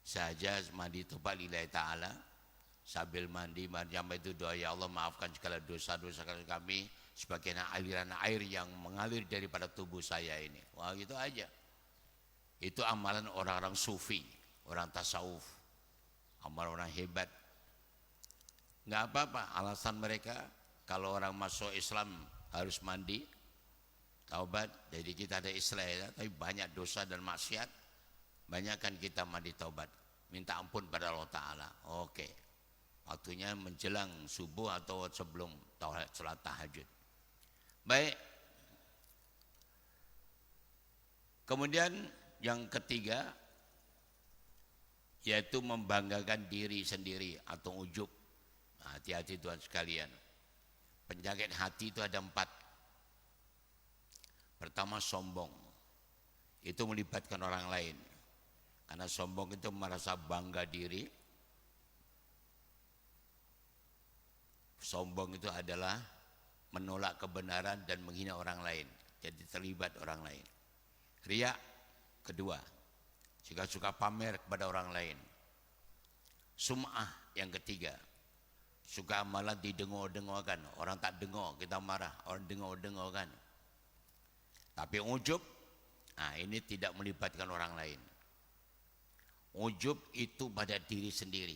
Saja mandi taubat lillahi ta'ala. Sambil mandi sampai itu doa, ya Allah maafkan segala dosa-dosa kami sebagaimana aliran air yang mengalir daripada tubuh saya ini. Wah, gitu aja. Itu amalan orang-orang sufi, orang tasawuf, amalan orang hebat. Nggak apa-apa alasan mereka kalau orang masuk Islam harus mandi taubat. Jadi kita ada Islam ya, tapi banyak dosa dan maksiat, banyakkan kita mandi taubat, minta ampun pada Allah Ta'ala. Oke, waktunya menjelang subuh atau sebelum sholat tahajud. Baik. Kemudian yang ketiga, yaitu membanggakan diri sendiri atau ujub. Nah, hati-hati Tuhan sekalian. Penyakit hati itu ada 4. Pertama, sombong. Itu melibatkan orang lain. Karena sombong itu merasa bangga diri. Sombong itu adalah menolak kebenaran dan menghina orang lain. Jadi terlibat orang lain. Riya kedua, suka pamer kepada orang lain. Sum'ah yang ketiga, suka malah didengar-dengarkan. Orang tak dengar kita marah, orang dengar-dengarkan. Tapi ujub, nah ini tidak melibatkan orang lain. Ujub itu pada diri sendiri.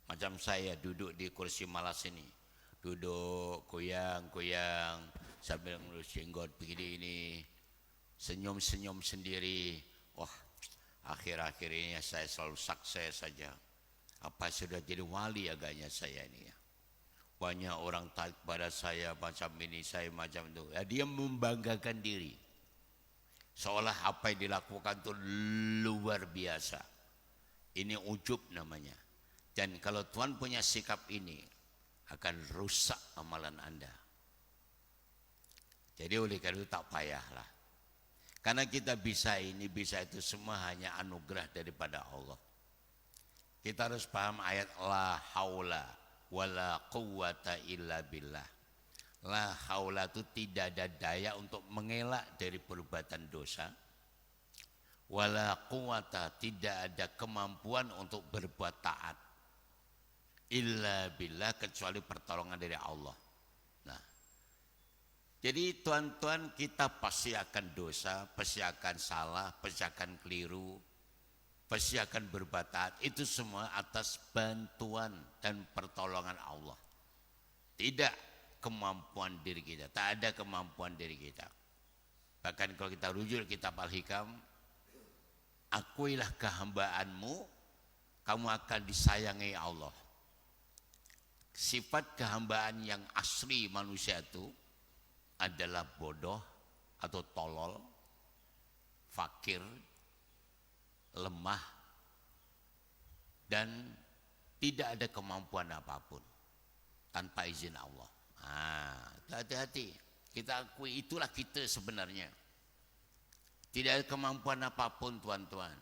Macam saya duduk di kursi malas ini, duduk kuyang-kuyang sambil ngurus jenggot begini ini, senyum-senyum sendiri. Wah, akhir-akhir ini saya selalu sukses saja. Apa sudah jadi wali agaknya saya ini ya. Banyak orang tarik pada saya macam ini, saya macam itu. Ya, dia membanggakan diri. Seolah apa yang dilakukan itu luar biasa. Ini ujub namanya. Dan kalau Tuhan punya sikap ini, akan rusak amalan Anda. Jadi oleh karena itu tak payahlah. Karena kita bisa ini, bisa itu semua hanya anugerah daripada Allah. Kita harus paham ayat la haula wala quwata illa billah. La haula itu tidak ada daya untuk mengelak dari perbuatan dosa. Wala quwata, tidak ada kemampuan untuk berbuat taat. Illa billah, kecuali pertolongan dari Allah. Nah, jadi tuan-tuan, kita pasti akan dosa, pasti akan salah, pasti akan keliru, pasti akan berbuat taat. Itu semua atas bantuan dan pertolongan Allah. Tidak kemampuan diri kita, tak ada kemampuan diri kita. Bahkan kalau kita rujuk kitab Al-Hikam, akuilah kehambaanmu, kamu akan disayangi Allah. Sifat kehambaan yang asli manusia itu adalah bodoh atau tolol, fakir, lemah, dan tidak ada kemampuan apapun tanpa izin Allah. Hati-hati, kita akui itulah kita sebenarnya. Tidak ada kemampuan apapun, tuan-tuan.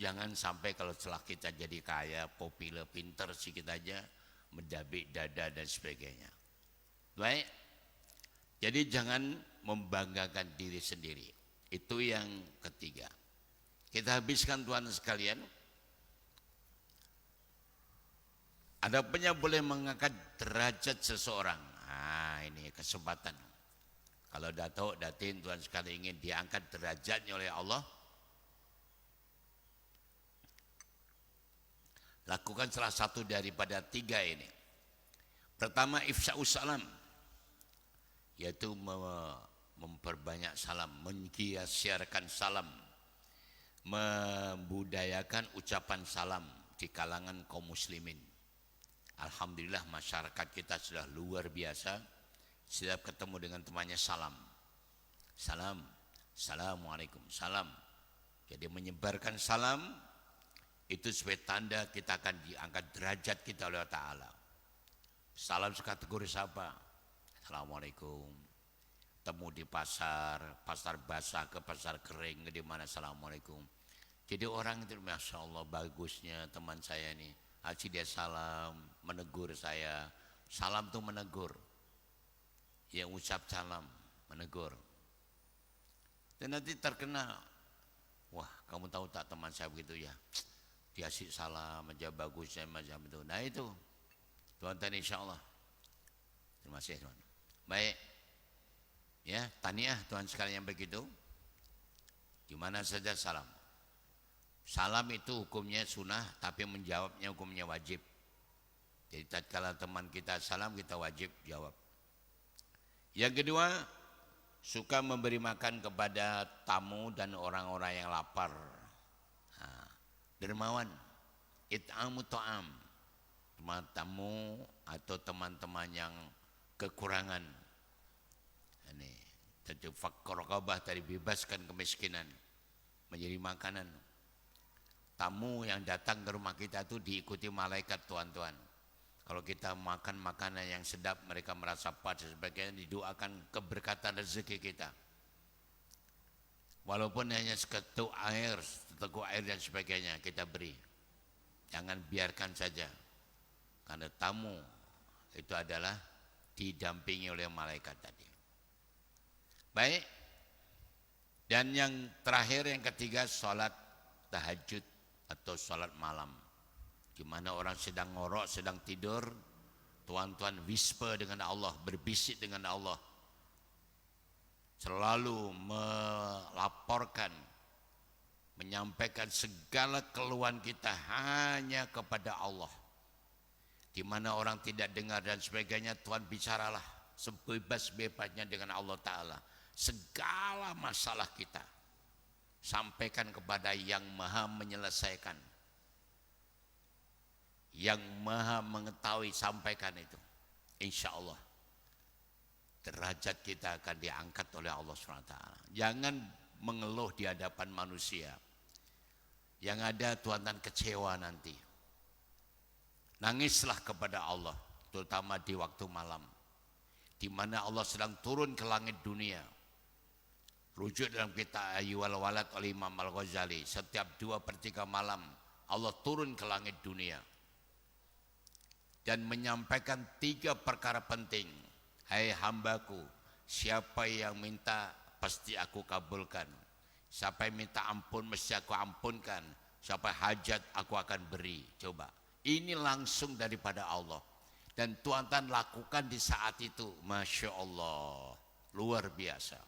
Jangan sampai kalau setelah kita jadi kaya, populer, pinter sedikit aja, mendabik dada dan sebagainya. Baik. Jadi jangan membanggakan diri sendiri. Itu yang ketiga. Kita habiskan tuan sekalian. Adapun yang boleh mengangkat derajat seseorang. Ini kesempatan. Kalau Datuk, Datin, tuan sekalian ingin diangkat derajatnya oleh Allah, lakukan salah satu daripada tiga ini. Pertama, ifsya'us salam, yaitu memperbanyak salam, menggiasiarkan salam, membudayakan ucapan salam di kalangan kaum muslimin. Alhamdulillah masyarakat kita sudah luar biasa. Setiap ketemu dengan temannya salam, salam, assalamualaikum, salam. Jadi menyebarkan salam itu sebagai tanda kita akan diangkat derajat kita oleh Ta'ala. Salam sekategori siapa? Assalamualaikum. Temu di pasar basah ke pasar kering, di mana assalamualaikum. Jadi orang itu, masya Allah bagusnya teman saya ini. Aci dia salam, menegur saya. Salam itu menegur. Yang ucap salam, menegur. Dan nanti terkenal. Wah, kamu tahu tak teman saya begitu ya? Dia asik salam, aja bagusnya macam itu. Nah itu, tuan-tuan insya Allah. Terima kasih tuan. Baik, ya tahniah tuan sekalian yang begitu. Di mana saja salam. Salam itu hukumnya sunnah, tapi menjawabnya hukumnya wajib. Jadi tatkala teman kita salam, kita wajib jawab. Yang kedua, suka memberi makan kepada tamu dan orang-orang yang lapar. Dermawan, it'amu ta'am, tamu atau teman-teman yang kekurangan. Ini tentu fakir raqabah, tadi bebaskan kemiskinan menjadi makanan. Tamu yang datang ke rumah kita itu diikuti malaikat, tuan-tuan. Kalau kita makan makanan yang sedap, mereka merasa pas dan sebagainya, didoakan keberkatan rezeki kita. Walaupun hanya seteguk air dan sebagainya kita beri. Jangan biarkan saja. Karena tamu itu adalah didampingi oleh malaikat tadi. Baik. Dan yang terakhir, yang ketiga, sholat tahajud atau sholat malam. Di mana orang sedang ngorok, sedang tidur, tuan-tuan whisper dengan Allah, berbisik dengan Allah. Selalu melaporkan, menyampaikan segala keluhan kita hanya kepada Allah. di mana orang tidak dengar dan sebagainya, Tuhan bicaralah sebebas-bebasnya dengan Allah Ta'ala. Segala masalah kita sampaikan kepada yang maha menyelesaikan, yang maha mengetahui, sampaikan itu. Insya Allah derajat kita akan diangkat oleh Allah SWT. Jangan mengeluh di hadapan manusia. Yang ada Tuhan akan kecewa nanti. Nangislah kepada Allah, terutama di waktu malam, di mana Allah sedang turun ke langit dunia. Rujuk dalam kitab Ayyuhal Walad oleh Imam Al-Ghazali, setiap 2/3 malam Allah turun ke langit dunia dan menyampaikan 3 perkara penting. Hai hambaku, siapa yang minta pasti aku kabulkan. Siapa yang minta ampun mesti aku ampunkan. Siapa hajat aku akan beri. Coba, ini langsung daripada Allah. Dan Tuhan lakukan di saat itu. Masya Allah, luar biasa.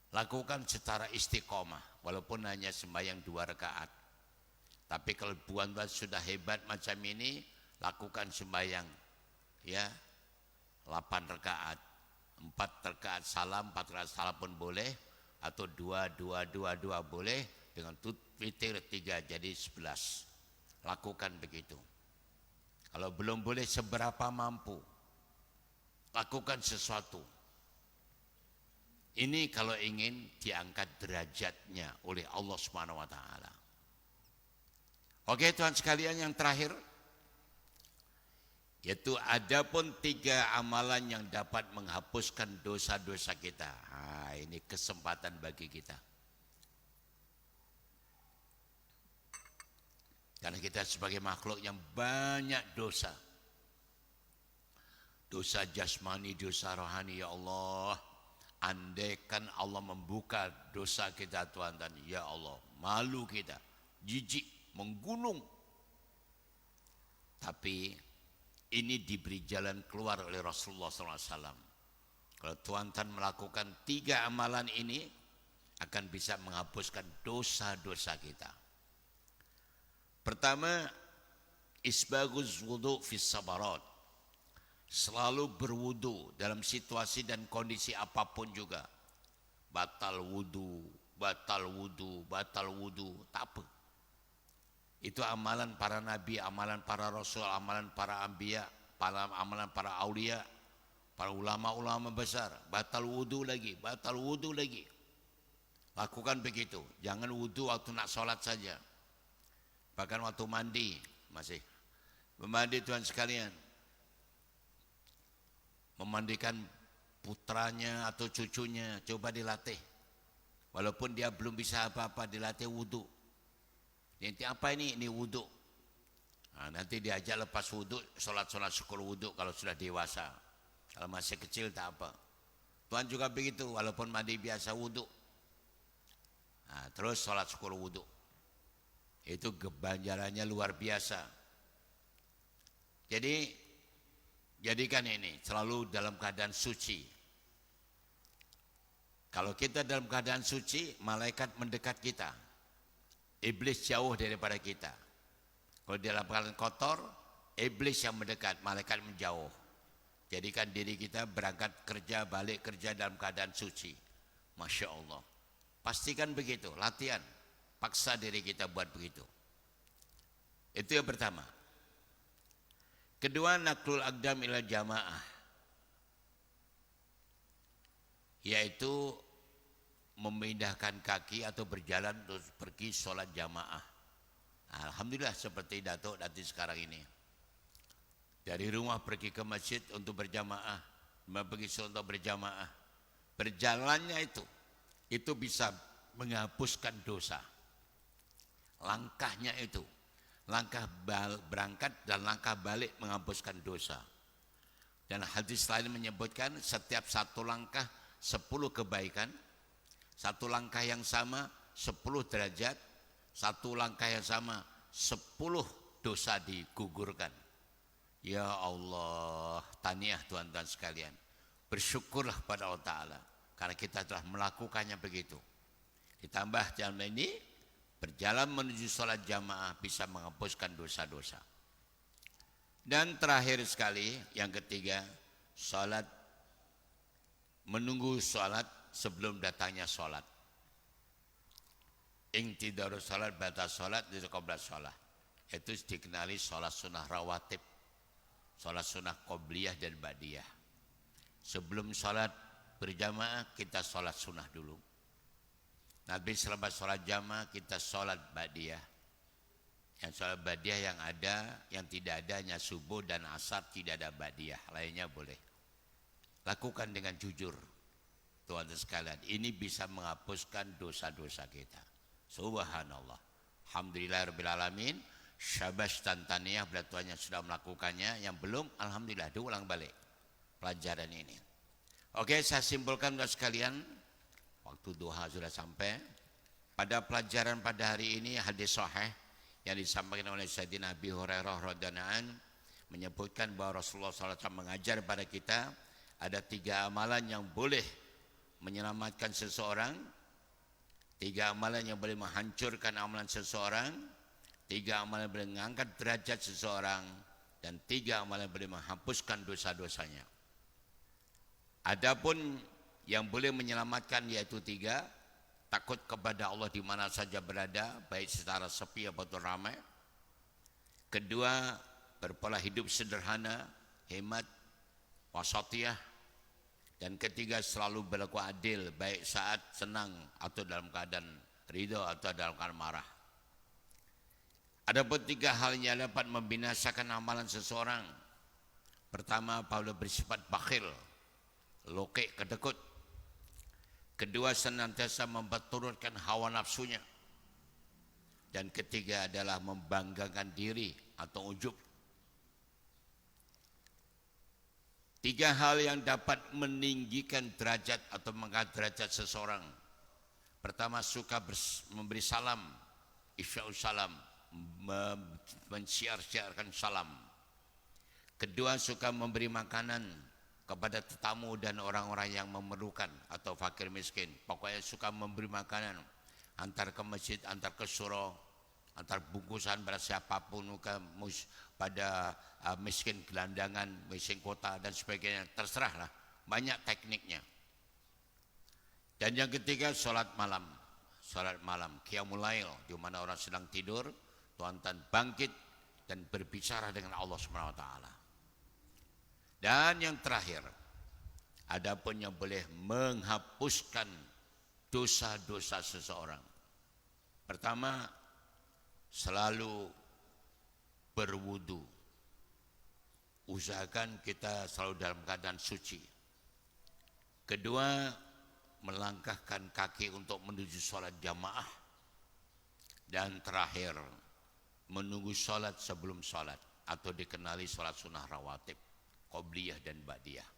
Lakukan secara istiqomah, walaupun hanya sembahyang 2 rakaat. Tapi kalau Tuhan sudah hebat macam ini, lakukan sembahyang ya 8 rakaat, 4 rakaat salam, 4 rakaat salam pun boleh, atau 2 boleh, dengan witir 3 jadi 11. Lakukan begitu. Kalau belum boleh, seberapa mampu, lakukan sesuatu. Ini kalau ingin diangkat derajatnya oleh Allah Subhanahu wa taala. Oke, Tuhan sekalian, yang terakhir yaitu adapun 3 amalan yang dapat menghapuskan dosa-dosa kita. Ini kesempatan bagi kita. Karena kita sebagai makhluk yang banyak dosa. Dosa jasmani, dosa rohani, ya Allah. Andaikan Allah membuka dosa kita, Tuhan, dan ya Allah, malu kita, jijik, menggunung. Tapi ini diberi jalan keluar oleh Rasulullah SAW. Kalau Tuhan melakukan 3 amalan ini, akan bisa menghapuskan dosa-dosa kita. Pertama, isbaguz wudu fis sabarat. Selalu berwudu dalam situasi dan kondisi apapun juga. Batal wudu, batal wudu, batal wudu, tak apa. Itu amalan para nabi, amalan para rasul, amalan para anbiya, amalan para aulia, para ulama-ulama besar. Batal wudu lagi, batal wudu lagi. Lakukan begitu. Jangan wudu waktu nak sholat saja. Bahkan waktu mandi masih. Memandi, Tuhan sekalian, memandikan putranya atau cucunya, coba dilatih. Walaupun dia belum bisa apa-apa, dilatih wudu. Nanti apa ini? Ini wudu. Nanti diajak lepas wudu, sholat-sholat syukur wudu kalau sudah dewasa. Kalau masih kecil tak apa. Tuhan juga begitu, walaupun mandi biasa wudu. Terus sholat syukur wudu. Itu kebanjarannya luar biasa. Jadi, jadikan ini selalu dalam keadaan suci. Kalau kita dalam keadaan suci, malaikat mendekat kita. Iblis jauh daripada kita. Kalau di dalam keadaan kotor, iblis yang mendekat, malaikat menjauh. Jadikan diri kita berangkat kerja, balik kerja dalam keadaan suci. Masya Allah. Pastikan begitu, latihan. Paksa diri kita buat begitu. Itu yang pertama. Kedua, naklul aqdam ila jamaah. Yaitu memindahkan kaki atau berjalan untuk pergi sholat jamaah. Alhamdulillah seperti Datuk nanti sekarang ini. Dari rumah pergi ke masjid untuk berjamaah, pergi sholat untuk berjamaah. Berjalannya itu bisa menghapuskan dosa. Langkahnya itu, langkah berangkat dan langkah balik menghapuskan dosa. Dan hadis lain menyebutkan setiap 1 langkah 10 kebaikan. 1 langkah yang sama 10 derajat, 1 langkah yang sama 10 dosa digugurkan. Ya Allah, tahniah Tuhan-Tuhan sekalian. Bersyukurlah pada Allah Ta'ala karena kita telah melakukannya begitu. Ditambah jalan ini, berjalan menuju sholat jamaah bisa menghapuskan dosa-dosa. Dan terakhir sekali, yang ketiga, sholat, menunggu sholat sebelum datangnya sholat. Intidarus sholat, batas sholat, itu qabla sholat. Itu dikenali sholat sunnah rawatib, sholat sunnah qobliyah dan ba'diyah. Sebelum sholat berjamaah, kita sholat sunnah dulu. Nabi selepas sholat jamaah, kita sholat ba'diyah. Yang sholat ba'diyah yang ada, yang tidak ada hanya subuh dan asar, tidak ada ba'diyah. Lainnya boleh. Lakukan dengan jujur. Tuhan sekalian, ini bisa menghapuskan dosa-dosa kita. Subhanallah. Alhamdulillah rabbil alamin. Syabas dan taniyah bila Tuhan yang sudah melakukannya. Yang belum, alhamdulillah, diulang balik pelajaran ini. Oke, saya simpulkan Tuhan sekalian. Waktu duha sudah sampai. Pada pelajaran pada hari ini hadis sahih yang disampaikan oleh Sayyidina Abi Hurairah radhiyallahu anhu menyebutkan bahwa Rasulullah SAW mengajar pada kita ada 3 amalan yang boleh menyelamatkan seseorang, 3 amalan yang boleh menghancurkan amalan seseorang, 3 amalan yang boleh mengangkat derajat seseorang, dan 3 amalan yang boleh menghapuskan dosa-dosanya. Adapun yang boleh menyelamatkan yaitu 3, takut kepada Allah di mana saja berada, baik secara sepi ataupun ramai. Kedua, berpola hidup sederhana, hemat, wasatiyah. Dan ketiga, selalu berlaku adil, baik saat senang atau dalam keadaan ridho atau dalam keadaan marah. Adapun 3 hal yang dapat membinasakan amalan seseorang. Pertama, apabila bersifat bakhil, lokek, kedekut. Kedua, senantiasa memperturutkan hawa nafsunya. Dan ketiga adalah membanggakan diri atau ujub. 3 hal yang dapat meninggikan derajat atau mengangkat derajat seseorang. Pertama, suka memberi salam, ifsya'us salam, mensiar-siarkan salam. Kedua, suka memberi makanan kepada tetamu dan orang-orang yang memerlukan atau fakir miskin. Pokoknya suka memberi makanan, antar ke masjid, antar ke surau, antar bungkusan pada siapapun, pada miskin gelandangan, miskin kota dan sebagainya, terserahlah, banyak tekniknya. Dan yang ketiga, sholat malam, qiyamul lail, di mana orang sedang tidur, Tuhan bangkit dan berbicara dengan Allah SWT. Dan yang terakhir, adapun yang boleh menghapuskan dosa-dosa seseorang. Pertama, selalu berwudu. Usahakan kita selalu dalam keadaan suci. Kedua, melangkahkan kaki untuk menuju sholat jamaah. Dan terakhir, menunggu sholat sebelum sholat, atau dikenali sholat sunnah rawatib, qobliyah dan ba'diyah.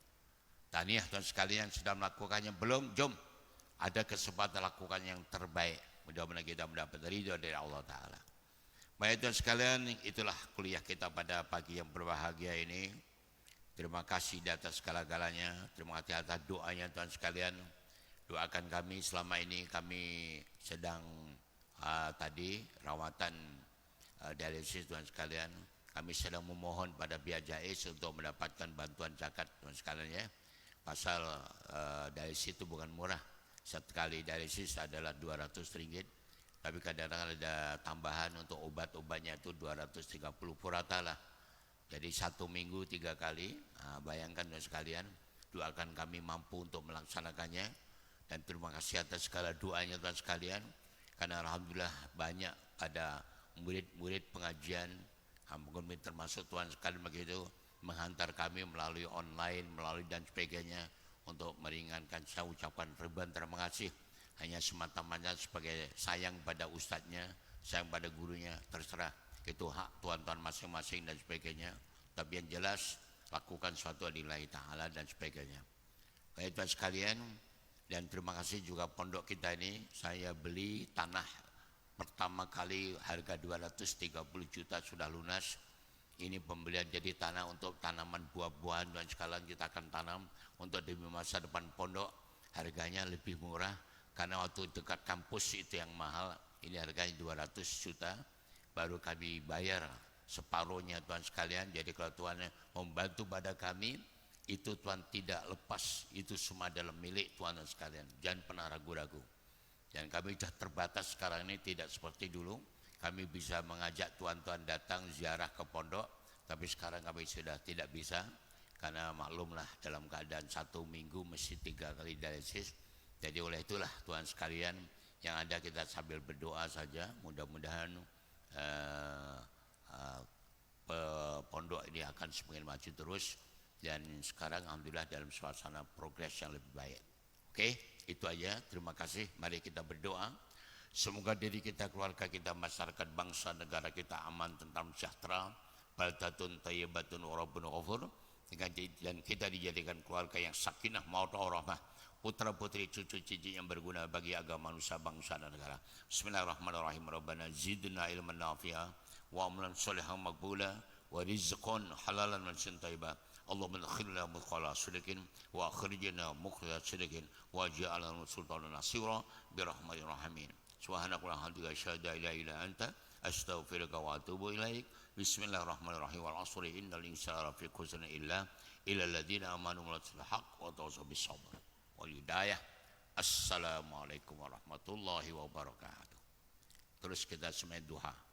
Tahniah tuan sekalian sudah melakukannya belum? Jom, ada kesempatan lakukan yang terbaik. Mudah-mudahan kita mendapat ridho dari Allah Ta'ala. Baik tuan sekalian, itulah kuliah kita pada pagi yang berbahagia ini. Terima kasih di atas segala-galanya. Terima kasih atas doanya tuan sekalian. Doakan kami selama ini kami sedang tadi rawatan dialisis tuan sekalian. Kami sedang memohon pada pihak JAIS untuk mendapatkan bantuan zakat tuan sekalian ya. Pasal dialisis itu bukan murah. Sekali dialisis adalah Rp200. Tapi kadang-kadang ada tambahan untuk obat-obatnya itu 230 purata lah. Jadi 1 minggu 3 kali. Bayangkan tuan sekalian, doakan kami mampu untuk melaksanakannya. Dan terima kasih atas segala doanya tuan sekalian. Karena alhamdulillah banyak ada murid-murid pengajian, mungkin termasuk tuan sekalian begitu, menghantar kami melalui online, melalui dan sebagainya untuk meringankan. Saya ucapkan ribuan terima kasih. Hanya semata-mata sebagai sayang pada ustadznya, sayang pada gurunya, terserah. Itu hak tuan-tuan masing-masing dan sebagainya. Tapi yang jelas, lakukan suatu lillahi ta'ala dan sebagainya. Baik tuan sekalian, dan terima kasih juga pondok kita ini. Saya beli tanah pertama kali harga 230 juta sudah lunas. Ini pembelian jadi tanah untuk tanaman buah-buahan dan sekalian kita akan tanam untuk demi masa depan pondok. Harganya lebih murah karena waktu dekat kampus itu yang mahal. Ini harganya 200 juta baru kami bayar separuhnya Tuhan sekalian. Jadi kalau Tuhan membantu pada kami, itu Tuhan tidak lepas, itu semua dalam milik Tuhan sekalian. Jangan pernah ragu-ragu. Dan kami sudah terbatas sekarang ini, tidak seperti dulu. Kami bisa mengajak tuan-tuan datang ziarah ke pondok, tapi sekarang kami sudah tidak bisa, karena maklumlah dalam keadaan 1 minggu mesti 3 kali dialisis. Jadi oleh itulah Tuhan sekalian, yang ada kita sambil berdoa saja, mudah-mudahan pondok ini akan semakin maju terus, dan sekarang alhamdulillah dalam suasana progres yang lebih baik. Oke, itu aja. Terima kasih. Mari kita berdoa. Semoga diri kita, keluarga kita, masyarakat, bangsa, negara kita aman, tentram, sejahtera, baldatun thayyibatun wa rabbun ghafur, dan kita dijadikan keluarga yang sakinah mawaddah warahmah, putra putri cucu cici yang berguna bagi agama, manusia, bangsa dan negara. Bismillahirrahmanirrahim. Rabbana zidna ilman nafi'a wa amalan sholihan maqbula wa rizqan halalan wa rizqan thayyiban. Allahumma adkhilna mudkhala sidqin wa akhrijna mukhraja sidqin wa ja'alna sultanan nasira bi rahmatir rahimin. Subhanakallahumma wa bihamdika asyhadu an la ilaha illa anta astaghfiruka wa atubu ilaik. Bismillahirrahmanirrahim. Wal 'asri innal insana lafi khusr illa alladziina aamanu wa amilus haqq wa tawassaw bis sabr wal hidayah. Assalamualaikum warahmatullahi wabarakatuh. Terus kita semai duha.